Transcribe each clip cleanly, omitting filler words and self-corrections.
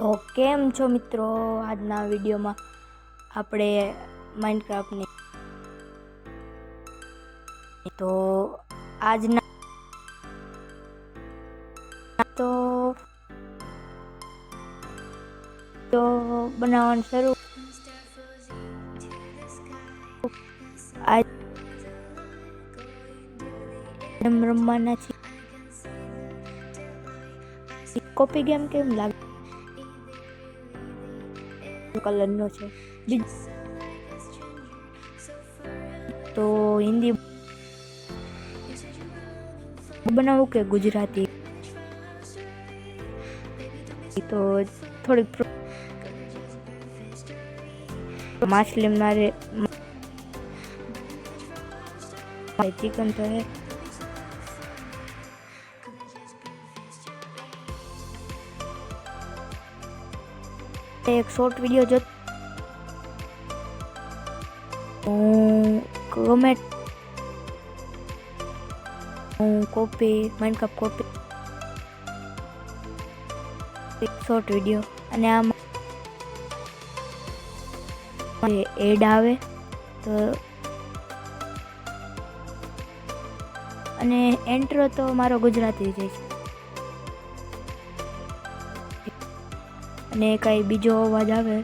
તો કેમ છો મિત્રો? આજના વિડીયોમાં આપણે માઇનક્રાફ્ટની તો આજના તો બનાવવાનું શરૂ આજ રમવાના છે. કોપી ગેમ કેમ લાગે? કલરનો છે તો હિન્દી બનાવું કે ગુજરાતી? તો થોડીક માછલી મારે ચિકન તો હે એક શોર્ટ વિડીયો જો ગમે કોપી માઇનક્રાફ્ટ કોપી શોર્ટ વિડીયો અને આમાં એડ આવે તો અને એન્ટ્રો તો મારો ગુજરાતી જ છે અને કઈ બીજો અવાજ આવે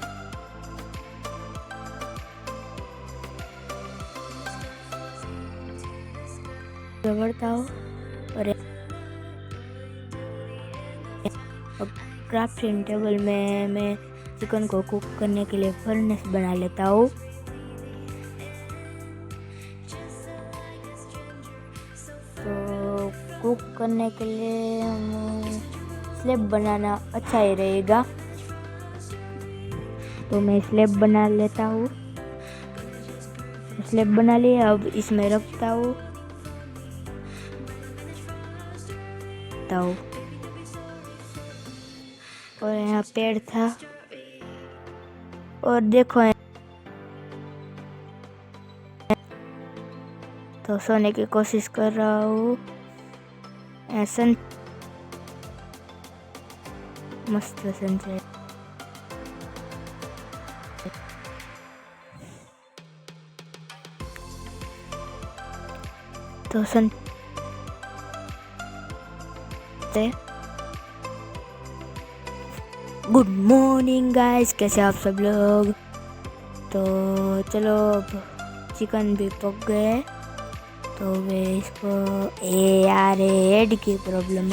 बढ़ता हो और क्राफ्टिंग टेबल में मैं चिकन को कुक करने के लिए फर्नेस बना लेता हूँ. तो कुक करने के लिए स्लैब बनाना अच्छा ही रहेगा. तो मैं स्लैब बना लेता हूँ. स्लैब बना लिया, अब इसमें रखता हूँ. और यहाँ पेड़ था और देखो तो सोने की कोशिश कर रहा हूँ. सन मस्त सनसेट. तो सन गुड मॉर्निंग गाइस, कैसे आप सब लोग? तो चलो चिकन भी पक गए तो वे इसको यार हेड की प्रॉब्लम है.